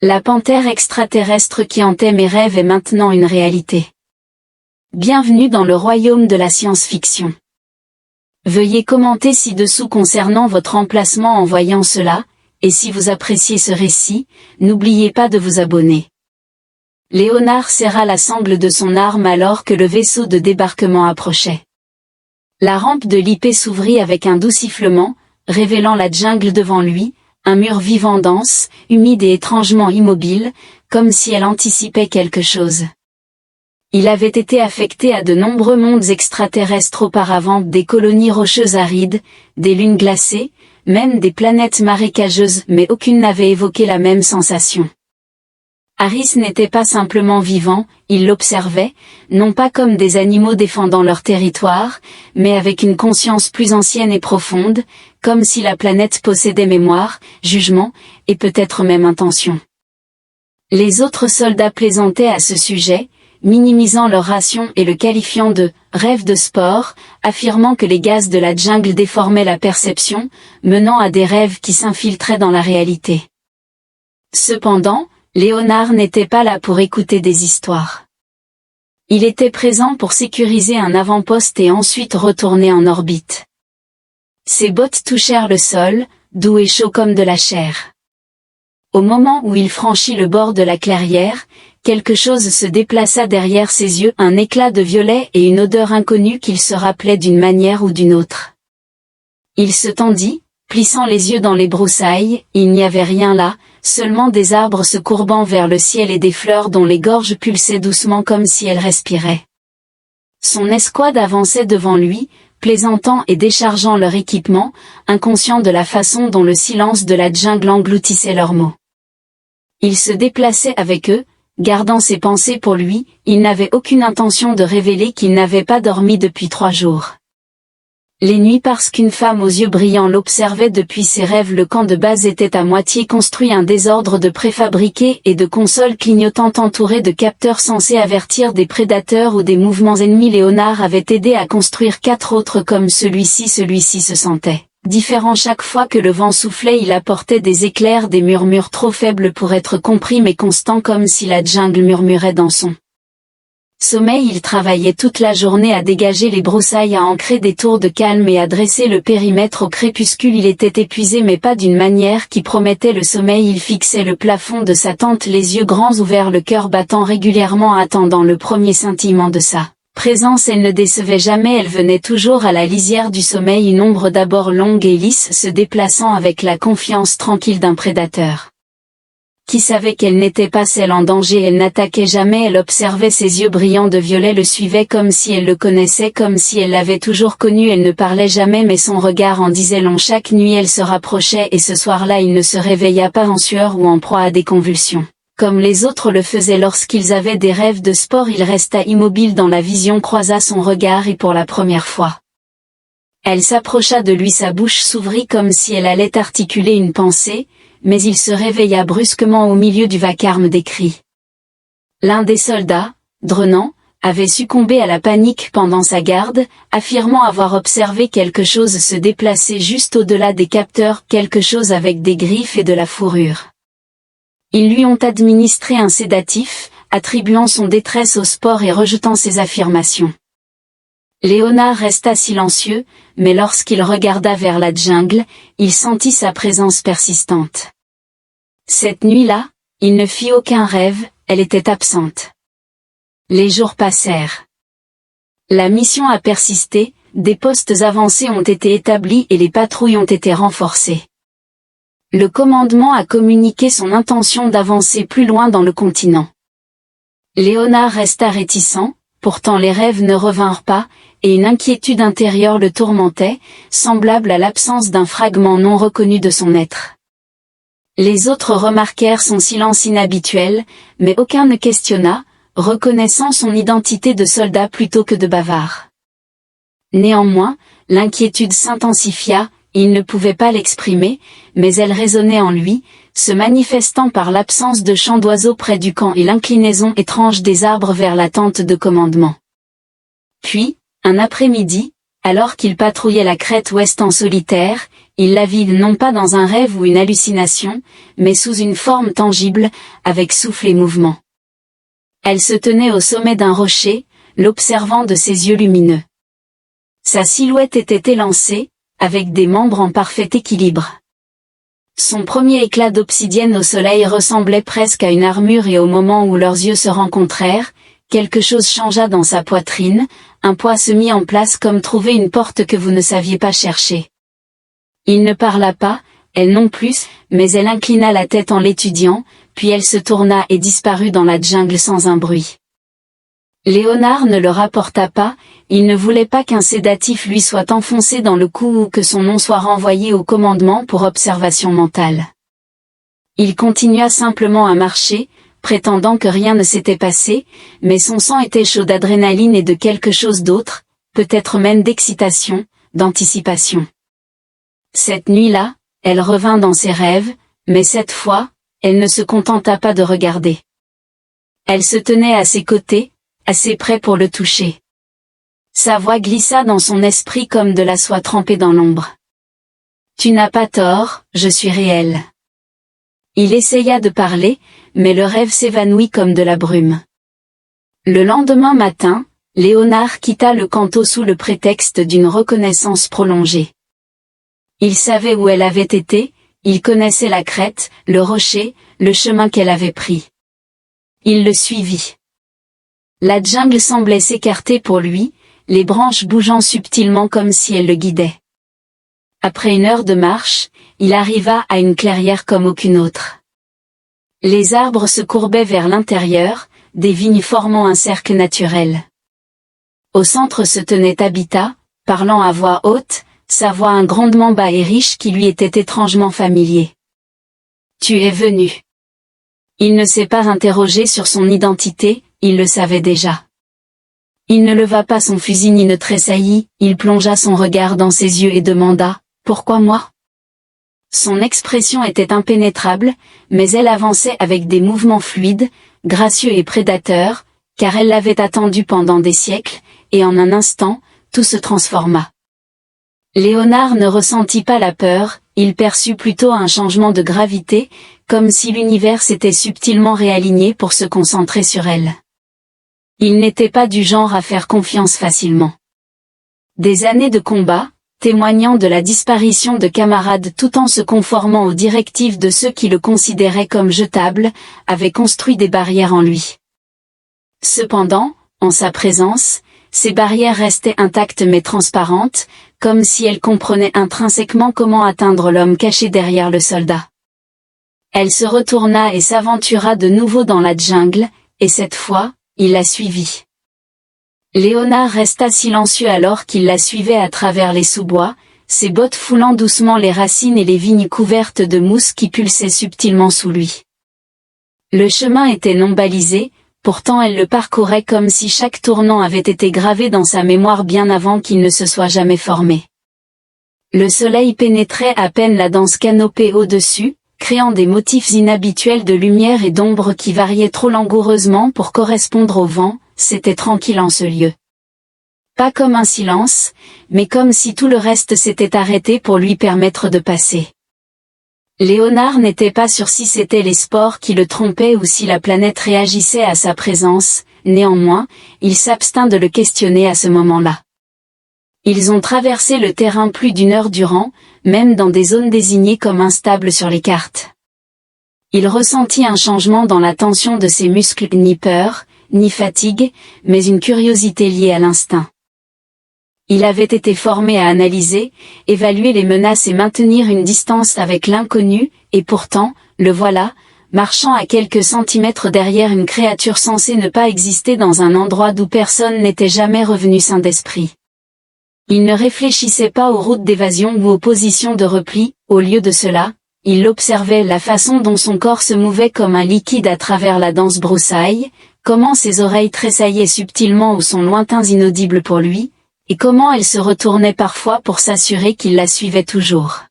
La panthère extraterrestre qui hantait mes rêves est maintenant une réalité. Bienvenue dans le royaume de la science-fiction. Veuillez commenter ci-dessous concernant votre emplacement en voyant cela, et si vous appréciez ce récit, n'oubliez pas de vous abonner. Léonard serra la sangle de son arme alors que le vaisseau de débarquement approchait. La rampe de l'IP s'ouvrit avec un doux sifflement, révélant la jungle devant lui, un mur vivant dense, humide et étrangement immobile, comme si elle anticipait quelque chose. Il avait été affecté à de nombreux mondes extraterrestres auparavant, des colonies rocheuses arides, des lunes glacées, même des planètes marécageuses, mais aucune n'avait évoqué la même sensation. Harris n'était pas simplement vivant, il l'observait, non pas comme des animaux défendant leur territoire, mais avec une conscience plus ancienne et profonde, comme si la planète possédait mémoire, jugement, et peut-être même intention. Les autres soldats plaisantaient à ce sujet, minimisant leur ration et le qualifiant de « rêve de sport », affirmant que les gaz de la jungle déformaient la perception, menant à des rêves qui s'infiltraient dans la réalité. Cependant, Léonard n'était pas là pour écouter des histoires. Il était présent pour sécuriser un avant-poste et ensuite retourner en orbite. Ses bottes touchèrent le sol, doux et chaud comme de la chair. Au moment où il franchit le bord de la clairière, quelque chose se déplaça derrière ses yeux, un éclat de violet et une odeur inconnue qu'il se rappelait d'une manière ou d'une autre. Il se tendit, plissant les yeux dans les broussailles, il n'y avait rien là, seulement des arbres se courbant vers le ciel et des fleurs dont les gorges pulsaient doucement comme si elles respiraient. Son escouade avançait devant lui, plaisantant et déchargeant leur équipement, inconscient de la façon dont le silence de la jungle engloutissait leurs mots. Il se déplaçait avec eux, gardant ses pensées pour lui, il n'avait aucune intention de révéler qu'il n'avait pas dormi depuis 3 jours. Les nuits parce qu'une femme aux yeux brillants l'observait depuis ses rêves. Le camp de base était à moitié construit, un désordre de préfabriqués et de consoles clignotantes entourées de capteurs censés avertir des prédateurs ou des mouvements ennemis. Léonard avait aidé à construire 4 autres comme celui-ci se sentait différent chaque fois que le vent soufflait. Il apportait des éclairs, des murmures trop faibles pour être compris mais constants, comme si la jungle murmurait dans son sommeil. Il travaillait toute la journée à dégager les broussailles, à ancrer des tours de calme et à dresser le périmètre au crépuscule. Il était épuisé mais pas d'une manière qui promettait le sommeil. Il fixait le plafond de sa tente, les yeux grands ouverts, le cœur battant régulièrement, attendant le premier scintillement de sa présence. Elle ne décevait jamais, elle venait toujours à la lisière du sommeil, une ombre d'abord longue et lisse se déplaçant avec la confiance tranquille d'un prédateur qui savait qu'elle n'était pas celle en danger. Elle n'attaquait jamais, elle observait, ses yeux brillants de violet le suivaient comme si elle le connaissait, comme si elle l'avait toujours connu. Elle ne parlait jamais mais son regard en disait long. Chaque nuit elle se rapprochait et ce soir-là il ne se réveilla pas en sueur ou en proie à des convulsions. Comme les autres le faisaient lorsqu'ils avaient des rêves de sport, il resta immobile dans la vision, croisa son regard et pour la première fois elle s'approcha de lui, sa bouche s'ouvrit comme si elle allait articuler une pensée, mais il se réveilla brusquement au milieu du vacarme des cris. L'un des soldats, Drenant, avait succombé à la panique pendant sa garde, affirmant avoir observé quelque chose se déplacer juste au-delà des capteurs, quelque chose avec des griffes et de la fourrure. Ils lui ont administré un sédatif, attribuant son détresse au sport et rejetant ses affirmations. Léonard resta silencieux, mais lorsqu'il regarda vers la jungle, il sentit sa présence persistante. Cette nuit-là, il ne fit aucun rêve, elle était absente. Les jours passèrent. La mission a persisté, des postes avancés ont été établis et les patrouilles ont été renforcées. Le commandement a communiqué son intention d'avancer plus loin dans le continent. Léonard resta réticent, pourtant les rêves ne revinrent pas, et une inquiétude intérieure le tourmentait, semblable à l'absence d'un fragment non reconnu de son être. Les autres remarquèrent son silence inhabituel, mais aucun ne questionna, reconnaissant son identité de soldat plutôt que de bavard. Néanmoins, l'inquiétude s'intensifia, il ne pouvait pas l'exprimer, mais elle résonnait en lui, se manifestant par l'absence de chants d'oiseaux près du camp et l'inclinaison étrange des arbres vers la tente de commandement. Puis, un après-midi, alors qu'il patrouillait la crête ouest en solitaire, il la vit non pas dans un rêve ou une hallucination, mais sous une forme tangible, avec souffle et mouvement. Elle se tenait au sommet d'un rocher, l'observant de ses yeux lumineux. Sa silhouette était élancée, avec des membres en parfait équilibre. Son premier éclat d'obsidienne au soleil ressemblait presque à une armure et au moment où leurs yeux se rencontrèrent, quelque chose changea dans sa poitrine, un poids se mit en place comme trouver une porte que vous ne saviez pas chercher. Il ne parla pas, elle non plus, mais elle inclina la tête en l'étudiant, puis elle se tourna et disparut dans la jungle sans un bruit. Léonard ne le rapporta pas, il ne voulait pas qu'un sédatif lui soit enfoncé dans le cou ou que son nom soit renvoyé au commandement pour observation mentale. Il continua simplement à marcher, prétendant que rien ne s'était passé, mais son sang était chaud d'adrénaline et de quelque chose d'autre, peut-être même d'excitation, d'anticipation. Cette nuit-là, elle revint dans ses rêves, mais cette fois, elle ne se contenta pas de regarder. Elle se tenait à ses côtés, assez près pour le toucher. Sa voix glissa dans son esprit comme de la soie trempée dans l'ombre. « Tu n'as pas tort, je suis réel. » Il essaya de parler, mais le rêve s'évanouit comme de la brume. Le lendemain matin, Léonard quitta le canto sous le prétexte d'une reconnaissance prolongée. Il savait où elle avait été, il connaissait la crête, le rocher, le chemin qu'elle avait pris. Il le suivit. La jungle semblait s'écarter pour lui, les branches bougeant subtilement comme si elles le guidaient. Après une heure de marche, il arriva à une clairière comme aucune autre. Les arbres se courbaient vers l'intérieur, des vignes formant un cercle naturel. Au centre se tenait Tabitha, parlant à voix haute, sa voix un grondement bas et riche qui lui était étrangement familier. « Tu es venu. » Il ne s'est pas interrogé sur son identité, il le savait déjà. Il ne leva pas son fusil ni ne tressaillit, il plongea son regard dans ses yeux et demanda « Pourquoi moi ?» Son expression était impénétrable, mais elle avançait avec des mouvements fluides, gracieux et prédateurs, car elle l'avait attendu pendant des siècles, et en un instant, tout se transforma. Léonard ne ressentit pas la peur, il perçut plutôt un changement de gravité, comme si l'univers s'était subtilement réaligné pour se concentrer sur elle. Il n'était pas du genre à faire confiance facilement. Des années de combat, témoignant de la disparition de camarades tout en se conformant aux directives de ceux qui le considéraient comme jetable, avaient construit des barrières en lui. Cependant, en sa présence, ces barrières restaient intactes mais transparentes, comme si elles comprenaient intrinsèquement comment atteindre l'homme caché derrière le soldat. Elle se retourna et s'aventura de nouveau dans la jungle, et cette fois, il la suivit. Léonard resta silencieux alors qu'il la suivait à travers les sous-bois, ses bottes foulant doucement les racines et les vignes couvertes de mousse qui pulsaient subtilement sous lui. Le chemin était non balisé, pourtant elle le parcourait comme si chaque tournant avait été gravé dans sa mémoire bien avant qu'il ne se soit jamais formé. Le soleil pénétrait à peine la dense canopée au-dessus, créant des motifs inhabituels de lumière et d'ombre qui variaient trop langoureusement pour correspondre au vent, c'était tranquille en ce lieu. Pas comme un silence, mais comme si tout le reste s'était arrêté pour lui permettre de passer. Léonard n'était pas sûr si c'était les spores qui le trompaient ou si la planète réagissait à sa présence, néanmoins, il s'abstint de le questionner à ce moment-là. Ils ont traversé le terrain plus d'une heure durant, même dans des zones désignées comme instables sur les cartes. Il ressentit un changement dans la tension de ses muscles, ni peur, ni fatigue, mais une curiosité liée à l'instinct. Il avait été formé à analyser, évaluer les menaces et maintenir une distance avec l'inconnu, et pourtant, le voilà, marchant à quelques centimètres derrière une créature censée ne pas exister dans un endroit d'où personne n'était jamais revenu sain d'esprit. Il ne réfléchissait pas aux routes d'évasion ou aux positions de repli, au lieu de cela, il observait la façon dont son corps se mouvait comme un liquide à travers la dense broussaille, comment ses oreilles tressaillaient subtilement ou sont lointains inaudibles pour lui, et comment elles se retournaient parfois pour s'assurer qu'il la suivait toujours.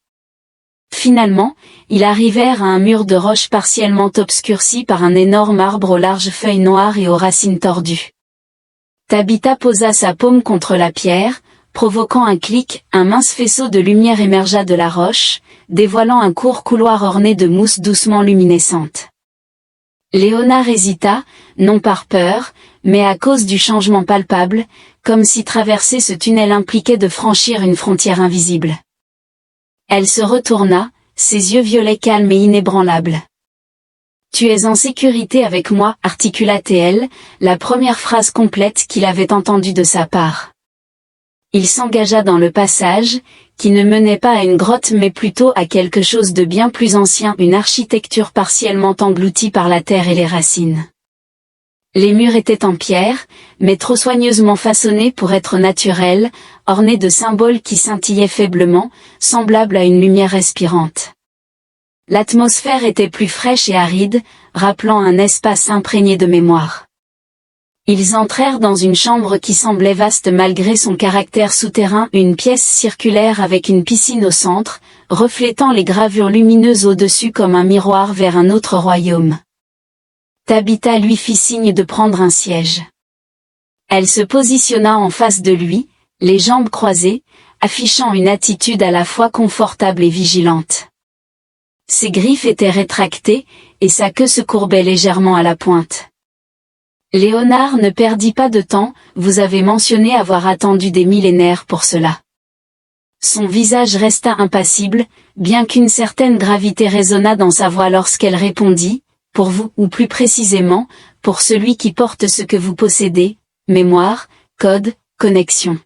Finalement, ils arrivèrent à un mur de roche partiellement obscurci par un énorme arbre aux larges feuilles noires et aux racines tordues. Tabitha posa sa paume contre la pierre, Provoquant un clic, un mince faisceau de lumière émergea de la roche, dévoilant un court couloir orné de mousse doucement luminescente. Léonard hésita, non par peur, mais à cause du changement palpable, comme si traverser ce tunnel impliquait de franchir une frontière invisible. Elle se retourna, ses yeux violets calmes et inébranlables. « Tu es en sécurité avec moi » articula-t-elle, la première phrase complète qu'il avait entendue de sa part. Il s'engagea dans le passage, qui ne menait pas à une grotte mais plutôt à quelque chose de bien plus ancien, une architecture partiellement engloutie par la terre et les racines. Les murs étaient en pierre, mais trop soigneusement façonnés pour être naturels, ornés de symboles qui scintillaient faiblement, semblables à une lumière respirante. L'atmosphère était plus fraîche et aride, rappelant un espace imprégné de mémoire. Ils entrèrent dans une chambre qui semblait vaste malgré son caractère souterrain, une pièce circulaire avec une piscine au centre, reflétant les gravures lumineuses au-dessus comme un miroir vers un autre royaume. Tabitha lui fit signe de prendre un siège. Elle se positionna en face de lui, les jambes croisées, affichant une attitude à la fois confortable et vigilante. Ses griffes étaient rétractées, et sa queue se courbait légèrement à la pointe. Léonard ne perdit pas de temps, vous avez mentionné avoir attendu des millénaires pour cela. Son visage resta impassible, bien qu'une certaine gravité résonna dans sa voix lorsqu'elle répondit, pour vous, ou plus précisément, pour celui qui porte ce que vous possédez, mémoire, code, connexion.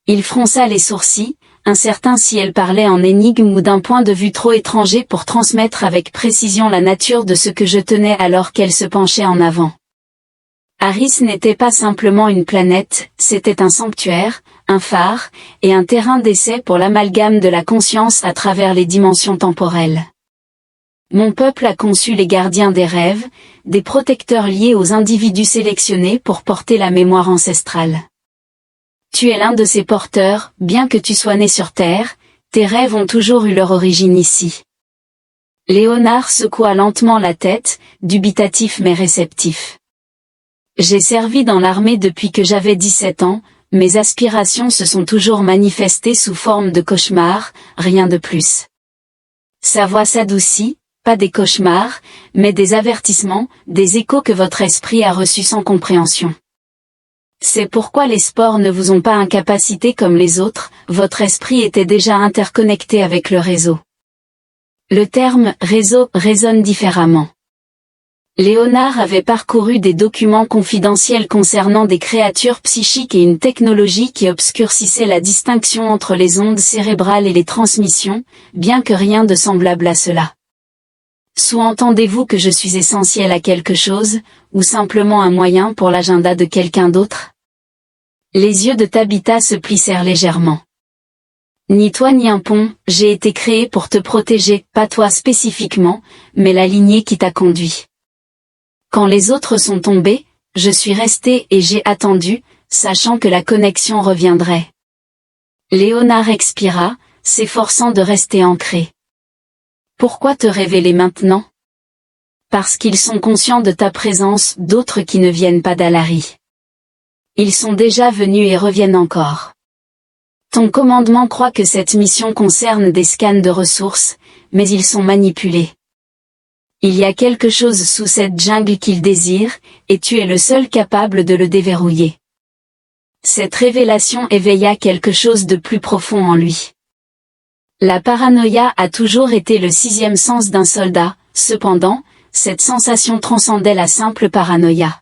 Il fronça les sourcils, incertain si elle parlait en énigme ou d'un point de vue trop étranger pour transmettre avec précision la nature de ce que je tenais alors qu'elle se penchait en avant. Harris n'était pas simplement une planète, c'était un sanctuaire, un phare, et un terrain d'essai pour l'amalgame de la conscience à travers les dimensions temporelles. Mon peuple a conçu les gardiens des rêves, des protecteurs liés aux individus sélectionnés pour porter la mémoire ancestrale. Tu es l'un de ces porteurs, bien que tu sois né sur Terre, tes rêves ont toujours eu leur origine ici. Léonard secoua lentement la tête, dubitatif mais réceptif. J'ai servi dans l'armée depuis que j'avais 17 ans, mes aspirations se sont toujours manifestées sous forme de cauchemars, rien de plus. Sa voix s'adoucit, pas des cauchemars, mais des avertissements, des échos que votre esprit a reçus sans compréhension. C'est pourquoi les spores ne vous ont pas incapacité comme les autres, votre esprit était déjà interconnecté avec le réseau. Le terme « réseau » résonne différemment. Léonard avait parcouru des documents confidentiels concernant des créatures psychiques et une technologie qui obscurcissait la distinction entre les ondes cérébrales et les transmissions, bien que rien de semblable à cela. Sous-entendez-vous que je suis essentiel à quelque chose, ou simplement un moyen pour l'agenda de quelqu'un d'autre? Les yeux de Tabitha se plissèrent légèrement. Ni toi ni un pont, j'ai été créé pour te protéger, pas toi spécifiquement, mais la lignée qui t'a conduit. Quand les autres sont tombés, je suis resté et j'ai attendu, sachant que la connexion reviendrait. Léonard expira, s'efforçant de rester ancré. Pourquoi te révéler maintenant? Parce qu'ils sont conscients de ta présence, d'autres qui ne viennent pas d'Alari. Ils sont déjà venus et reviennent encore. Ton commandement croit que cette mission concerne des scans de ressources, mais ils sont manipulés. Il y a quelque chose sous cette jungle qu'ils désirent, et tu es le seul capable de le déverrouiller. Cette révélation éveilla quelque chose de plus profond en lui. La paranoïa a toujours été le sixième sens d'un soldat, cependant, cette sensation transcendait la simple paranoïa.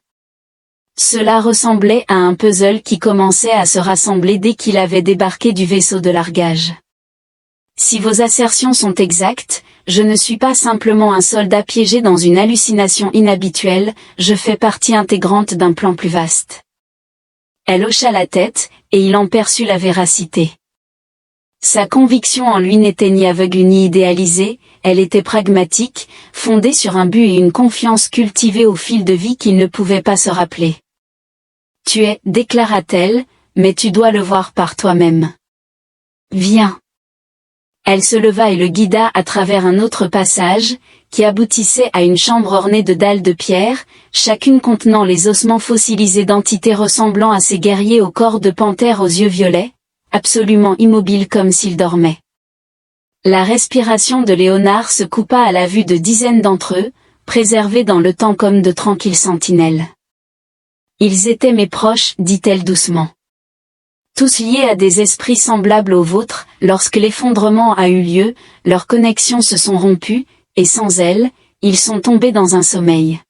Cela ressemblait à un puzzle qui commençait à se rassembler dès qu'il avait débarqué du vaisseau de largage. Si vos assertions sont exactes, je ne suis pas simplement un soldat piégé dans une hallucination inhabituelle, je fais partie intégrante d'un plan plus vaste. Elle hocha la tête, et il en perçut la véracité. Sa conviction en lui n'était ni aveugle ni idéalisée, elle était pragmatique, fondée sur un but et une confiance cultivée au fil de vie qu'il ne pouvait pas se rappeler. Tu es, déclara-t-elle, mais tu dois le voir par toi-même. Viens. Elle se leva et le guida à travers un autre passage, qui aboutissait à une chambre ornée de dalles de pierre, chacune contenant les ossements fossilisés d'entités ressemblant à ces guerriers au corps de panthère aux yeux violets, absolument immobile comme s'il dormait. La respiration de Léonard se coupa à la vue de dizaines d'entre eux, préservés dans le temps comme de tranquilles sentinelles. Ils étaient mes proches, dit-elle doucement. Tous liés à des esprits semblables aux vôtres, lorsque l'effondrement a eu lieu, leurs connexions se sont rompues, et sans elles, ils sont tombés dans un sommeil.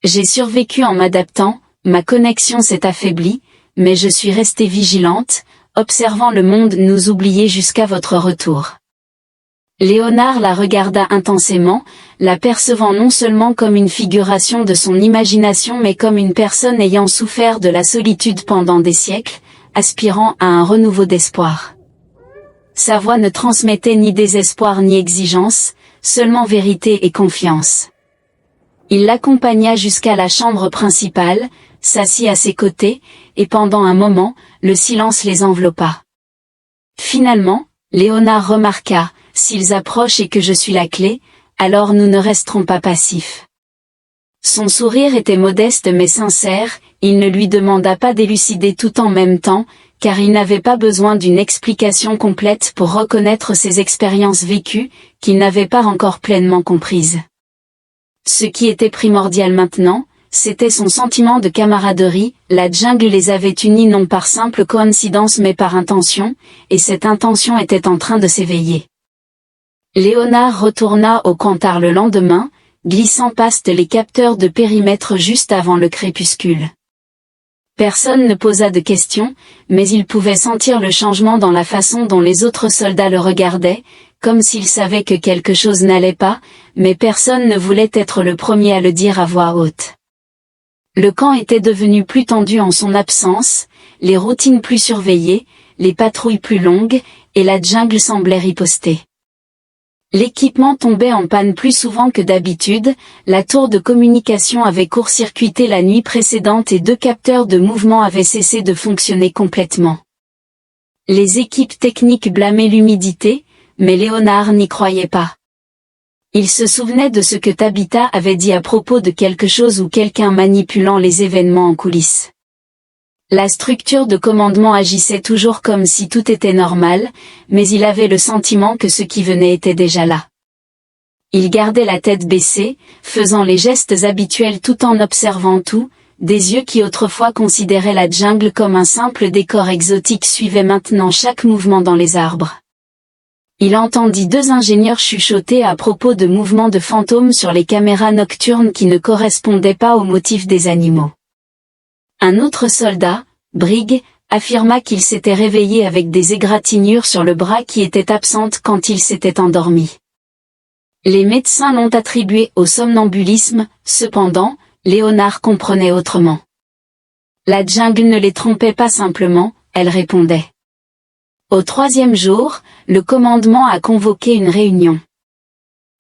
J'ai survécu en m'adaptant, ma connexion s'est affaiblie, mais je suis restée vigilante, observant le monde nous oublier jusqu'à votre retour. Léonard la regarda intensément, la percevant non seulement comme une figuration de son imagination mais comme une personne ayant souffert de la solitude pendant des siècles, aspirant à un renouveau d'espoir. Sa voix ne transmettait ni désespoir ni exigence, seulement vérité et confiance. Il l'accompagna jusqu'à la chambre principale, s'assit à ses côtés, et pendant un moment, le silence les enveloppa. Finalement, Léonard remarqua, « S'ils approchent et que je suis la clé, alors nous ne resterons pas passifs. » Son sourire était modeste mais sincère, il ne lui demanda pas d'élucider tout en même temps, car il n'avait pas besoin d'une explication complète pour reconnaître ses expériences vécues, qu'il n'avait pas encore pleinement comprises. Ce qui était primordial maintenant, c'était son sentiment de camaraderie, la jungle les avait unis non par simple coïncidence mais par intention, et cette intention était en train de s'éveiller. Léonard retourna au comptoir le lendemain, glissant past les capteurs de périmètre juste avant le crépuscule. Personne ne posa de questions, mais il pouvait sentir le changement dans la façon dont les autres soldats le regardaient, comme s'ils savaient que quelque chose n'allait pas, mais personne ne voulait être le premier à le dire à voix haute. Le camp était devenu plus tendu en son absence, les routines plus surveillées, les patrouilles plus longues, et la jungle semblait riposter. L'équipement tombait en panne plus souvent que d'habitude, la tour de communication avait court-circuité la nuit précédente et 2 capteurs de mouvement avaient cessé de fonctionner complètement. Les équipes techniques blâmaient l'humidité, mais Léonard n'y croyait pas. Il se souvenait de ce que Tabitha avait dit à propos de quelque chose ou quelqu'un manipulant les événements en coulisses. La structure de commandement agissait toujours comme si tout était normal, mais il avait le sentiment que ce qui venait était déjà là. Il gardait la tête baissée, faisant les gestes habituels tout en observant tout, des yeux qui autrefois considéraient la jungle comme un simple décor exotique suivaient maintenant chaque mouvement dans les arbres. Il entendit 2 ingénieurs chuchoter à propos de mouvements de fantômes sur les caméras nocturnes qui ne correspondaient pas aux motifs des animaux. Un autre soldat, Brigg, affirma qu'il s'était réveillé avec des égratignures sur le bras qui étaient absentes quand il s'était endormi. Les médecins l'ont attribué au somnambulisme, cependant, Léonard comprenait autrement. La jungle ne les trompait pas simplement, elle répondait. Au 3e jour, le commandement a convoqué une réunion.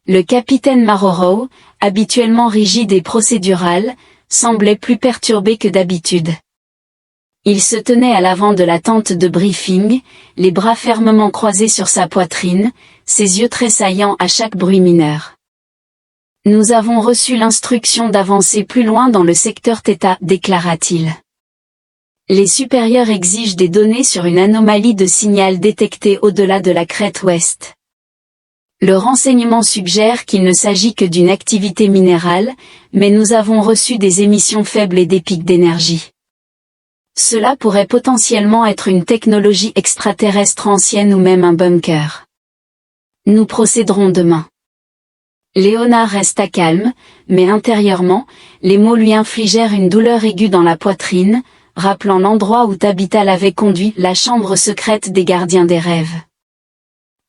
Le capitaine Marorow, habituellement rigide et procédural, semblait plus perturbé que d'habitude. Il se tenait à l'avant de la tente de briefing, les bras fermement croisés sur sa poitrine, ses yeux tressaillant à chaque bruit mineur. « Nous avons reçu l'instruction d'avancer plus loin dans le secteur Theta, déclara-t-il. Les supérieurs exigent des données sur une anomalie de signal détectée au-delà de la crête ouest. Le renseignement suggère qu'il ne s'agit que d'une activité minérale, mais nous avons reçu des émissions faibles et des pics d'énergie. Cela pourrait potentiellement être une technologie extraterrestre ancienne ou même un bunker. Nous procéderons demain. » Léonard resta calme, mais intérieurement, les mots lui infligèrent une douleur aiguë dans la poitrine, rappelant l'endroit où Tabitha l'avait conduit, la chambre secrète des gardiens des rêves.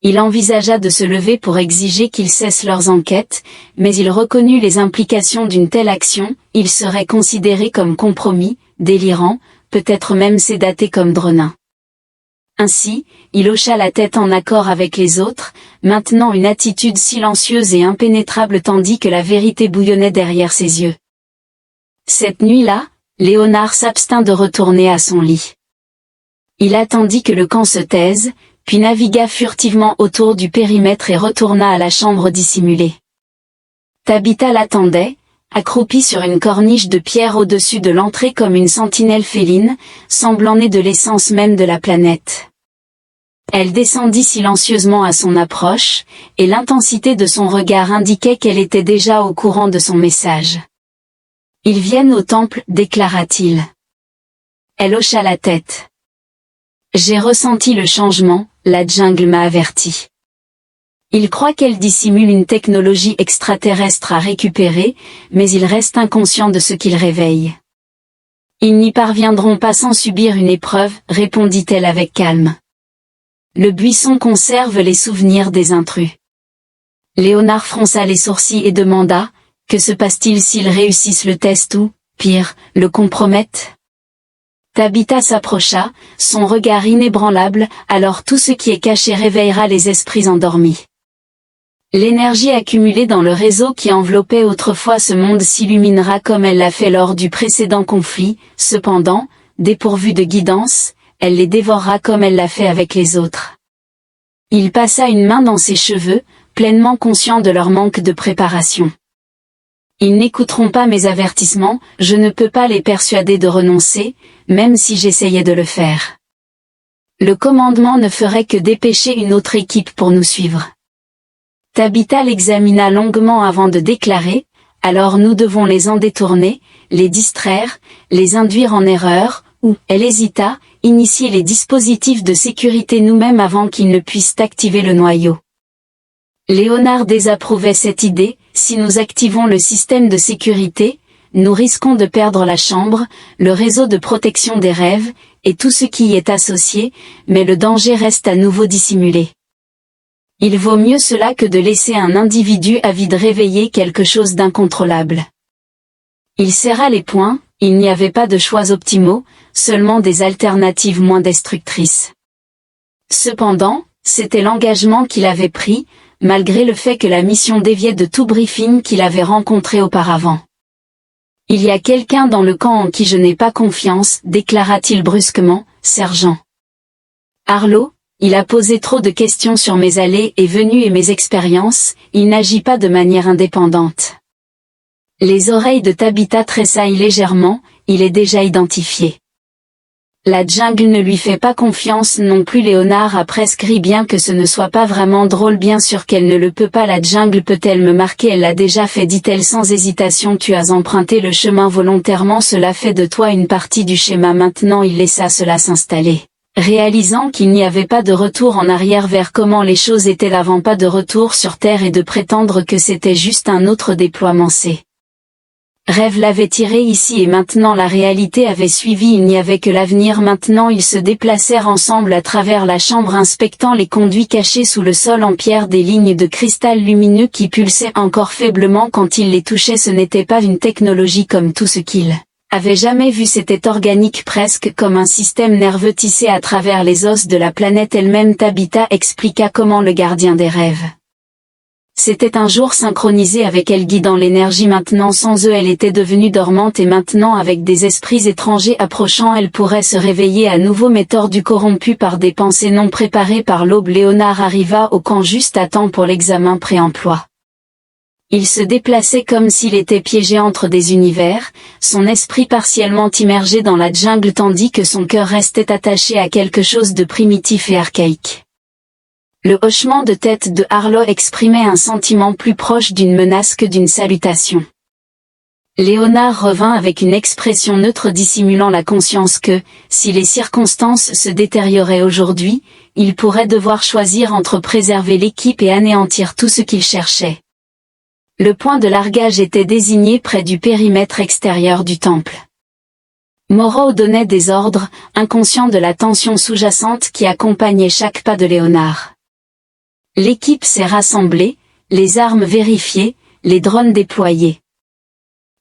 Il envisagea de se lever pour exiger qu'ils cessent leurs enquêtes, mais il reconnut les implications d'une telle action, il serait considéré comme compromis, délirant, peut-être même sédaté comme Drenin. Ainsi, il hocha la tête en accord avec les autres, maintenant une attitude silencieuse et impénétrable tandis que la vérité bouillonnait derrière ses yeux. Cette nuit-là, Léonard s'abstint de retourner à son lit. Il attendit que le camp se taise, puis navigua furtivement autour du périmètre et retourna à la chambre dissimulée. Tabitha l'attendait, accroupie sur une corniche de pierre au-dessus de l'entrée comme une sentinelle féline, semblant née de l'essence même de la planète. Elle descendit silencieusement à son approche, et l'intensité de son regard indiquait qu'elle était déjà au courant de son message. « Ils viennent au temple, déclara-t-il. Elle hocha la tête. « J'ai ressenti le changement, la jungle m'a averti. Ils croient qu'elle dissimule une technologie extraterrestre à récupérer, mais ils restent inconscients de ce qu'ils réveillent. Ils n'y parviendront pas sans subir une épreuve, répondit-elle avec calme. Le buisson conserve les souvenirs des intrus. Léonard fronça les sourcils et demanda, que se passe-t-il s'ils réussissent le test ou, pire, le compromettent? Tabitha s'approcha, son regard inébranlable, alors tout ce qui est caché réveillera les esprits endormis. L'énergie accumulée dans le réseau qui enveloppait autrefois ce monde s'illuminera comme elle l'a fait lors du précédent conflit, cependant, dépourvue de guidance, elle les dévorera comme elle l'a fait avec les autres. Il passa une main dans ses cheveux, pleinement conscient de leur manque de préparation. Ils n'écouteront pas mes avertissements, je ne peux pas les persuader de renoncer, même si j'essayais de le faire. Le commandement ne ferait que dépêcher une autre équipe pour nous suivre. Tabitha l'examina longuement avant de déclarer, « Alors nous devons les en détourner, les distraire, les induire en erreur, ou, elle hésita, initier les dispositifs de sécurité nous-mêmes avant qu'ils ne puissent activer le noyau. » Léonard désapprouvait cette idée, si nous activons le système de sécurité, nous risquons de perdre la chambre, le réseau de protection des rêves, et tout ce qui y est associé, mais le danger reste à nouveau dissimulé. Il vaut mieux cela que de laisser un individu avide réveiller quelque chose d'incontrôlable. Il serra les poings, il n'y avait pas de choix optimaux, seulement des alternatives moins destructrices. Cependant, c'était l'engagement qu'il avait pris, malgré le fait que la mission déviait de tout briefing qu'il avait rencontré auparavant. « Il y a quelqu'un dans le camp en qui je n'ai pas confiance, déclara-t-il brusquement, sergent. Arlo, il a posé trop de questions sur mes allées et venues et mes expériences, il n'agit pas de manière indépendante. » Les oreilles de Tabitha tressaillent légèrement, il est déjà identifié. La jungle ne lui fait pas confiance non plus. Léonard a presque ri, bien que ce ne soit pas vraiment drôle. Bien sûr qu'elle ne le peut pas. La jungle peut-elle me marquer? Elle l'a déjà fait, dit-elle sans hésitation. Tu as emprunté le chemin volontairement, cela fait de toi une partie du schéma. Maintenant il laissa cela s'installer. Réalisant qu'il n'y avait pas de retour en arrière vers comment les choses étaient l'avant pas de retour sur Terre et de prétendre que c'était juste un autre déploiement. Ses rêves l'avaient tiré ici et maintenant, la réalité avait suivi, il n'y avait que l'avenir maintenant. Ils se déplacèrent ensemble à travers la chambre, inspectant les conduits cachés sous le sol en pierre, des lignes de cristal lumineux qui pulsaient encore faiblement quand il les touchait. Ce n'était pas une technologie comme tout ce qu'il avait jamais vu, c'était organique, presque comme un système nerveux tissé à travers les os de la planète elle-même. Tabitha expliqua comment le gardien des rêves s'était un jour synchronisé avec elle, guidant l'énergie. Maintenant sans eux elle était devenue dormante, et maintenant avec des esprits étrangers approchant elle pourrait se réveiller à nouveau, mais tordue, corrompue par des pensées non préparées. Par l'aube, Léonard arriva au camp juste à temps pour l'examen pré-emploi. Il se déplaçait comme s'il était piégé entre des univers, son esprit partiellement immergé dans la jungle tandis que son cœur restait attaché à quelque chose de primitif et archaïque. Le hochement de tête de Arlo exprimait un sentiment plus proche d'une menace que d'une salutation. Léonard revint avec une expression neutre, dissimulant la conscience que, si les circonstances se détérioraient aujourd'hui, il pourrait devoir choisir entre préserver l'équipe et anéantir tout ce qu'il cherchait. Le point de largage était désigné près du périmètre extérieur du temple. Moreau donnait des ordres, inconscient de la tension sous-jacente qui accompagnait chaque pas de Léonard. L'équipe s'est rassemblée, les armes vérifiées, les drones déployés.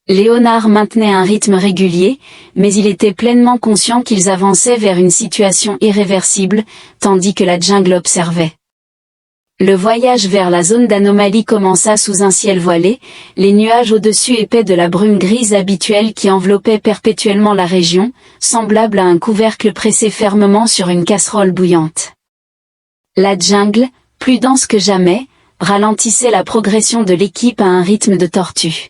Léonard maintenait un rythme régulier, mais il était pleinement conscient qu'ils avançaient vers une situation irréversible, tandis que la jungle observait. Le voyage vers la zone d'anomalie commença sous un ciel voilé, les nuages au-dessus épais de la brume grise habituelle qui enveloppait perpétuellement la région, semblable à un couvercle pressé fermement sur une casserole bouillante. La jungle, plus dense que jamais, ralentissait la progression de l'équipe à un rythme de tortue.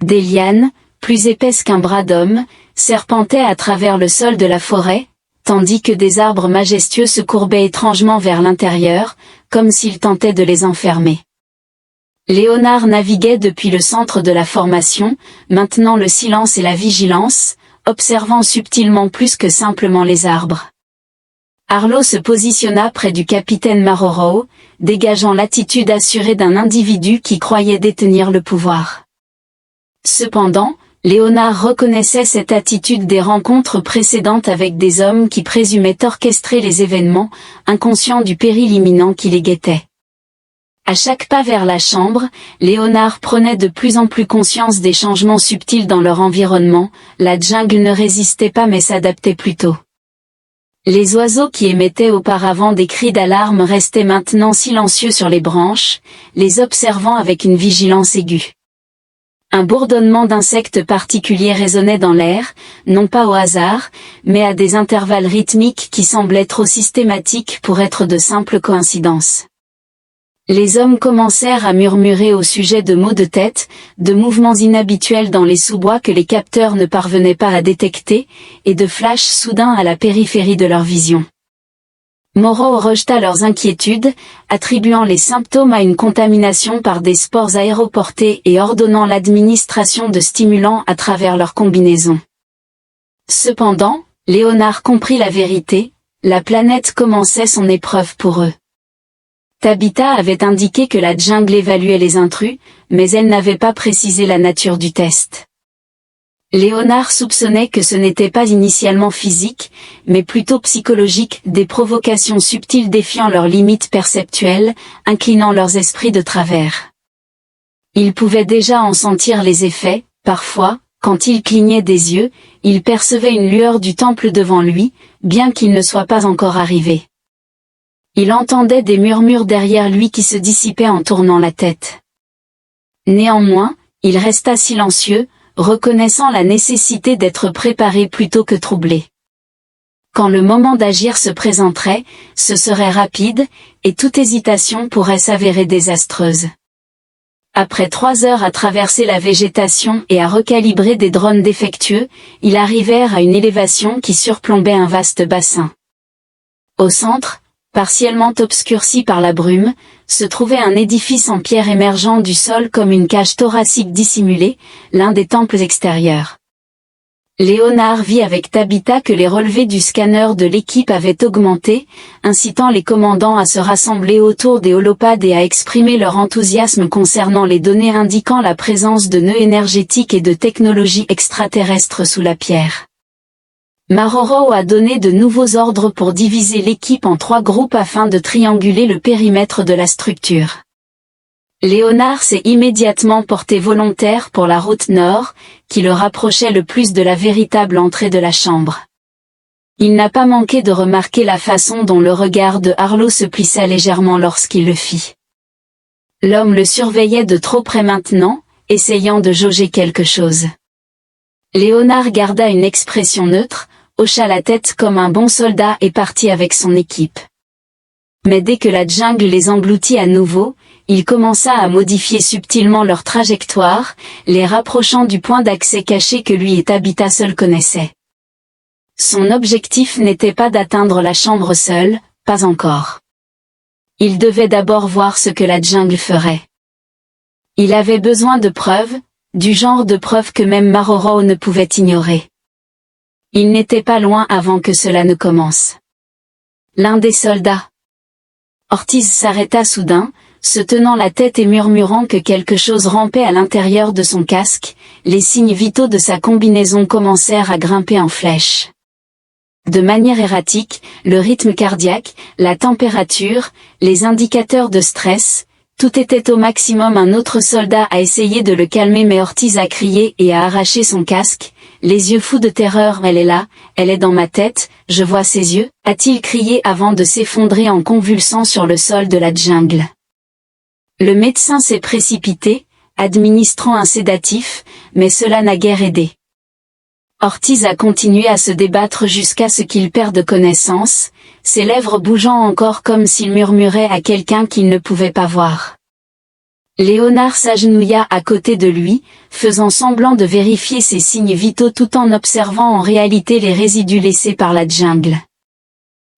Des lianes, plus épaisses qu'un bras d'homme, serpentaient à travers le sol de la forêt, tandis que des arbres majestueux se courbaient étrangement vers l'intérieur, comme s'ils tentaient de les enfermer. Léonard naviguait depuis le centre de la formation, maintenant le silence et la vigilance, observant subtilement plus que simplement les arbres. Arlo se positionna près du capitaine Marrorow, dégageant l'attitude assurée d'un individu qui croyait détenir le pouvoir. Cependant, Léonard reconnaissait cette attitude des rencontres précédentes avec des hommes qui présumaient orchestrer les événements, inconscients du péril imminent qui les guettait. À chaque pas vers la chambre, Léonard prenait de plus en plus conscience des changements subtils dans leur environnement, la jungle ne résistait pas mais s'adaptait plutôt. Les oiseaux qui émettaient auparavant des cris d'alarme restaient maintenant silencieux sur les branches, les observant avec une vigilance aiguë. Un bourdonnement d'insectes particuliers résonnait dans l'air, non pas au hasard, mais à des intervalles rythmiques qui semblaient trop systématiques pour être de simples coïncidences. Les hommes commencèrent à murmurer au sujet de maux de tête, de mouvements inhabituels dans les sous-bois que les capteurs ne parvenaient pas à détecter, et de flashs soudains à la périphérie de leur vision. Moreau rejeta leurs inquiétudes, attribuant les symptômes à une contamination par des spores aéroportés et ordonnant l'administration de stimulants à travers leurs combinaisons. Cependant, Léonard comprit la vérité, la planète commençait son épreuve pour eux. Tabitha avait indiqué que la jungle évaluait les intrus, mais elle n'avait pas précisé la nature du test. Léonard soupçonnait que ce n'était pas initialement physique, mais plutôt psychologique, des provocations subtiles défiant leurs limites perceptuelles, inclinant leurs esprits de travers. Il pouvait déjà en sentir les effets, parfois, quand il clignait des yeux, il percevait une lueur du temple devant lui, bien qu'il ne soit pas encore arrivé. Il entendait des murmures derrière lui qui se dissipaient en tournant la tête. Néanmoins, il resta silencieux, reconnaissant la nécessité d'être préparé plutôt que troublé. Quand le moment d'agir se présenterait, ce serait rapide, et toute hésitation pourrait s'avérer désastreuse. Après 3 heures à traverser la végétation et à recalibrer des drones défectueux, ils arrivèrent à une élévation qui surplombait un vaste bassin. Au centre, partiellement obscurci par la brume, se trouvait un édifice en pierre émergeant du sol comme une cage thoracique dissimulée, l'un des temples extérieurs. Léonard vit avec Tabitha que les relevés du scanner de l'équipe avaient augmenté, incitant les commandants à se rassembler autour des holopads et à exprimer leur enthousiasme concernant les données indiquant la présence de nœuds énergétiques et de technologies extraterrestres sous la pierre. Marrorow a donné de nouveaux ordres pour diviser l'équipe en 3 groupes afin de trianguler le périmètre de la structure. Léonard s'est immédiatement porté volontaire pour la route nord, qui le rapprochait le plus de la véritable entrée de la chambre. Il n'a pas manqué de remarquer la façon dont le regard de Arlo se plissa légèrement lorsqu'il le fit. L'homme le surveillait de trop près maintenant, essayant de jauger quelque chose. Léonard garda une expression neutre, hocha la tête comme un bon soldat et partit avec son équipe. Mais dès que la jungle les engloutit à nouveau, il commença à modifier subtilement leur trajectoire, les rapprochant du point d'accès caché que lui et Tabitha seuls connaissaient. Son objectif n'était pas d'atteindre la chambre seul, pas encore. Il devait d'abord voir ce que la jungle ferait. Il avait besoin de preuves, du genre de preuves que même Marrorow ne pouvait ignorer. Il n'était pas loin avant que cela ne commence. L'un des soldats. Ortiz s'arrêta soudain, se tenant la tête et murmurant que quelque chose rampait à l'intérieur de son casque, les signes vitaux de sa combinaison commencèrent à grimper en flèche. De manière erratique, le rythme cardiaque, la température, les indicateurs de stress, tout était au maximum. Un autre soldat a essayé de le calmer mais Ortiz a crié et a arraché son casque, les yeux fous de terreur. « Elle est là, elle est dans ma tête, je vois ses yeux », a-t-il crié avant de s'effondrer en convulsant sur le sol de la jungle. Le médecin s'est précipité, administrant un sédatif, mais cela n'a guère aidé. Ortiz a continué à se débattre jusqu'à ce qu'il perde connaissance, ses lèvres bougeant encore comme s'il murmurait à quelqu'un qu'il ne pouvait pas voir. Léonard s'agenouilla à côté de lui, faisant semblant de vérifier ses signes vitaux tout en observant en réalité les résidus laissés par la jungle.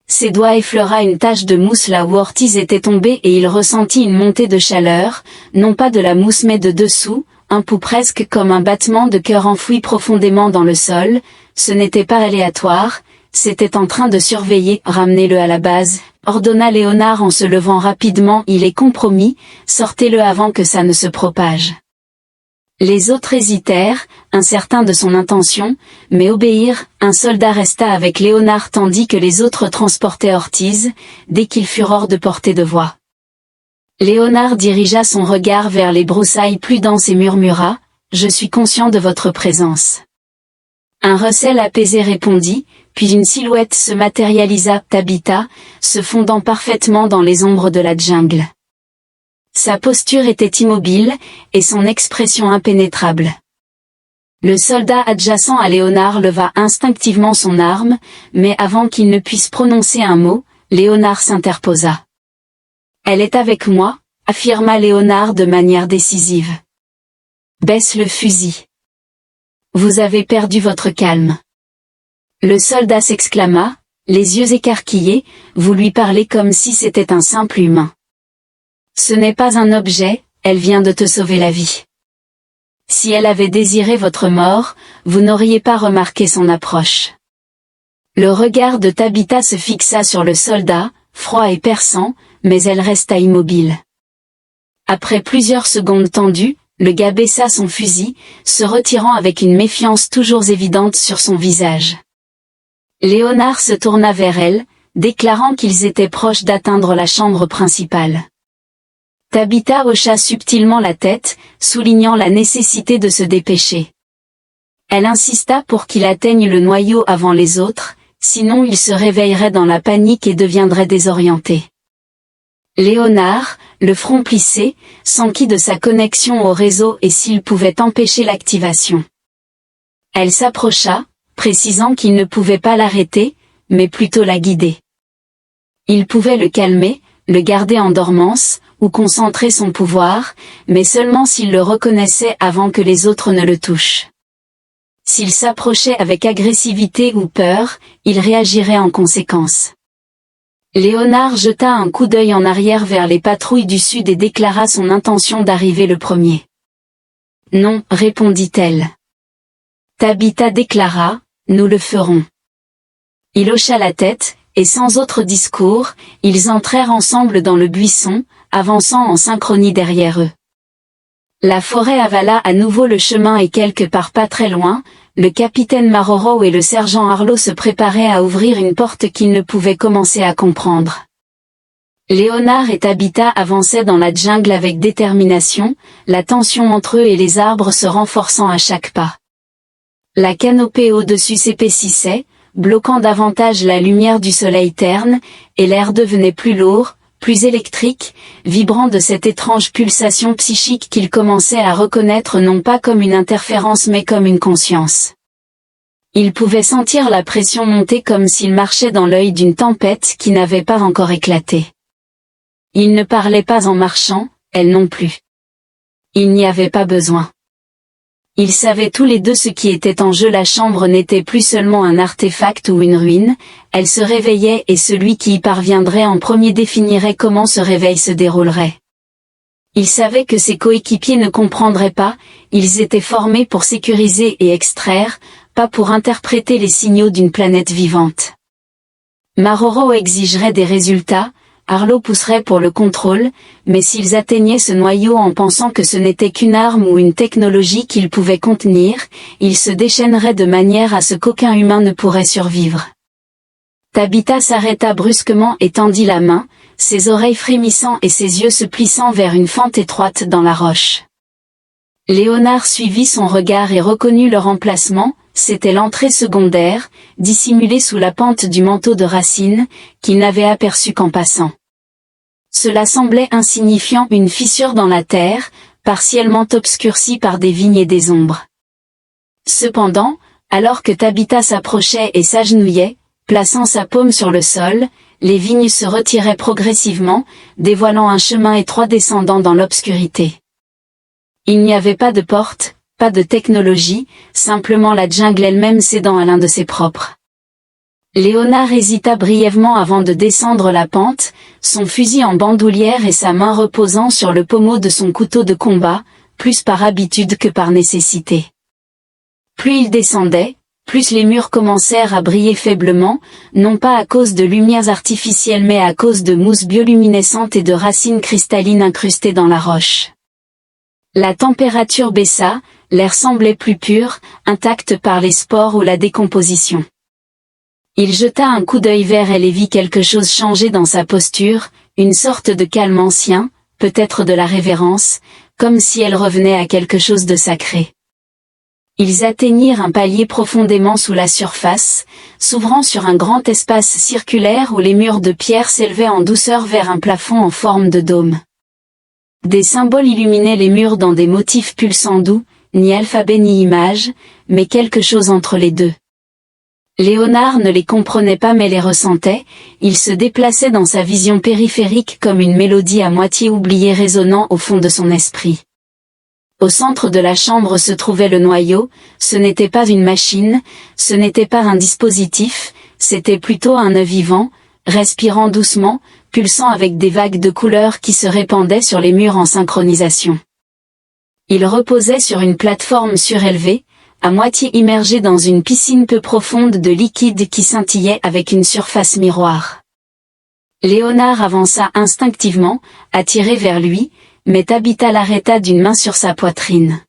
Ses doigts effleura une tache de mousse là où Ortiz était tombé et il ressentit une montée de chaleur, non pas de la mousse mais de dessous, un pouls presque comme un battement de cœur enfoui profondément dans le sol. Ce n'était pas aléatoire, c'était en train de surveiller. Ramenez-le à la base, ordonna Léonard en se levant rapidement. Il est compromis, sortez-le avant que ça ne se propage. Les autres hésitèrent, incertains de son intention, mais obéirent. Un soldat resta avec Léonard tandis que les autres transportaient Ortiz, dès qu'ils furent hors de portée de voix. Léonard dirigea son regard vers les broussailles plus denses et murmura, « Je suis conscient de votre présence. » Un recel apaisé répondit, puis une silhouette se matérialisa, Tabitha, se fondant parfaitement dans les ombres de la jungle. Sa posture était immobile, et son expression impénétrable. Le soldat adjacent à Léonard leva instinctivement son arme, mais avant qu'il ne puisse prononcer un mot, Léonard s'interposa. « Elle est avec moi », affirma Léonard de manière décisive. « Baisse le fusil. Vous avez perdu votre calme. » Le soldat s'exclama, les yeux écarquillés, « Vous lui parlez comme si c'était un simple humain. Ce n'est pas un objet, elle vient de te sauver la vie. Si elle avait désiré votre mort, vous n'auriez pas remarqué son approche. » Le regard de Tabitha se fixa sur le soldat, froid et perçant, mais elle resta immobile. Après plusieurs secondes tendues, le gars baissa son fusil, se retirant avec une méfiance toujours évidente sur son visage. Léonard se tourna vers elle, déclarant qu'ils étaient proches d'atteindre la chambre principale. Tabitha hocha subtilement la tête, soulignant la nécessité de se dépêcher. Elle insista pour qu'il atteigne le noyau avant les autres, sinon il se réveillerait dans la panique et deviendrait désorienté. Léonard, le front plissé, s'enquit de sa connexion au réseau et s'il pouvait empêcher l'activation. Elle s'approcha, précisant qu'il ne pouvait pas l'arrêter, mais plutôt la guider. Il pouvait le calmer, le garder en dormance, ou concentrer son pouvoir, mais seulement s'il le reconnaissait avant que les autres ne le touchent. S'il s'approchait avec agressivité ou peur, il réagirait en conséquence. Léonard jeta un coup d'œil en arrière vers les patrouilles du sud et déclara son intention d'arriver le premier. « Non, répondit-elle. Tabitha déclara, « Nous le ferons. » Il hocha la tête, et sans autre discours, ils entrèrent ensemble dans le buisson, avançant en synchronie derrière eux. La forêt avala à nouveau le chemin et quelque part pas très loin, le capitaine Marrero et le sergent Harlow se préparaient à ouvrir une porte qu'ils ne pouvaient commencer à comprendre. Léonard et Tabitha avançaient dans la jungle avec détermination, la tension entre eux et les arbres se renforçant à chaque pas. La canopée au-dessus s'épaississait, bloquant davantage la lumière du soleil terne, et l'air devenait plus lourd, plus électrique, vibrant de cette étrange pulsation psychique qu'ils commençaient à reconnaître non pas comme une interférence mais comme une conscience. Ils pouvaient sentir la pression monter comme s'ils marchaient dans l'œil d'une tempête qui n'avait pas encore éclaté. Ils ne parlaient pas en marchant, elle non plus. Il n'y avait pas besoin. Ils savaient tous les deux ce qui était en jeu. La chambre n'était plus seulement un artefact ou une ruine, elle se réveillait et celui qui y parviendrait en premier définirait comment ce réveil se déroulerait. Ils savaient que ses coéquipiers ne comprendraient pas, ils étaient formés pour sécuriser et extraire, pas pour interpréter les signaux d'une planète vivante. Marrero exigerait des résultats, Harlow pousserait pour le contrôle, mais s'ils atteignaient ce noyau en pensant que ce n'était qu'une arme ou une technologie qu'ils pouvaient contenir, ils se déchaîneraient de manière à ce qu'aucun humain ne pourrait survivre. Tabitha s'arrêta brusquement et tendit la main, ses oreilles frémissant et ses yeux se plissant vers une fente étroite dans la roche. Léonard suivit son regard et reconnut leur emplacement, c'était l'entrée secondaire, dissimulée sous la pente du manteau de racines, qu'il n'avait aperçu qu'en passant. Cela semblait insignifiant, une fissure dans la terre, partiellement obscurcie par des vignes et des ombres. Cependant, alors que Tabitha s'approchait et s'agenouillait, plaçant sa paume sur le sol, les vignes se retiraient progressivement, dévoilant un chemin étroit descendant dans l'obscurité. Il n'y avait pas de porte, pas de technologie, simplement la jungle elle-même cédant à l'un de ses propres. Léonard hésita brièvement avant de descendre la pente, son fusil en bandoulière et sa main reposant sur le pommeau de son couteau de combat, plus par habitude que par nécessité. Plus il descendait, plus les murs commencèrent à briller faiblement, non pas à cause de lumières artificielles mais à cause de mousse bioluminescente et de racines cristallines incrustées dans la roche. La température baissa, l'air semblait plus pur, intact par les spores ou la décomposition. Il jeta un coup d'œil vers elle et vit quelque chose changer dans sa posture, une sorte de calme ancien, peut-être de la révérence, comme si elle revenait à quelque chose de sacré. Ils atteignirent un palier profondément sous la surface, s'ouvrant sur un grand espace circulaire où les murs de pierre s'élevaient en douceur vers un plafond en forme de dôme. Des symboles illuminaient les murs dans des motifs pulsants doux, ni alphabet ni image, mais quelque chose entre les deux. Léonard ne les comprenait pas mais les ressentait, il se déplaçait dans sa vision périphérique comme une mélodie à moitié oubliée résonnant au fond de son esprit. Au centre de la chambre se trouvait le noyau, ce n'était pas une machine, ce n'était pas un dispositif, c'était plutôt un œuf vivant, respirant doucement, pulsant avec des vagues de couleurs qui se répandaient sur les murs en synchronisation. Il reposait sur une plateforme surélevée, à moitié immergé dans une piscine peu profonde de liquide qui scintillait avec une surface miroir. Léonard avança instinctivement, attiré vers lui, mais Tabitha l'arrêta d'une main sur sa poitrine.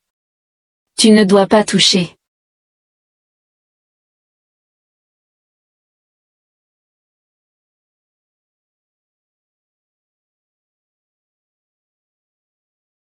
« Tu ne dois pas toucher. »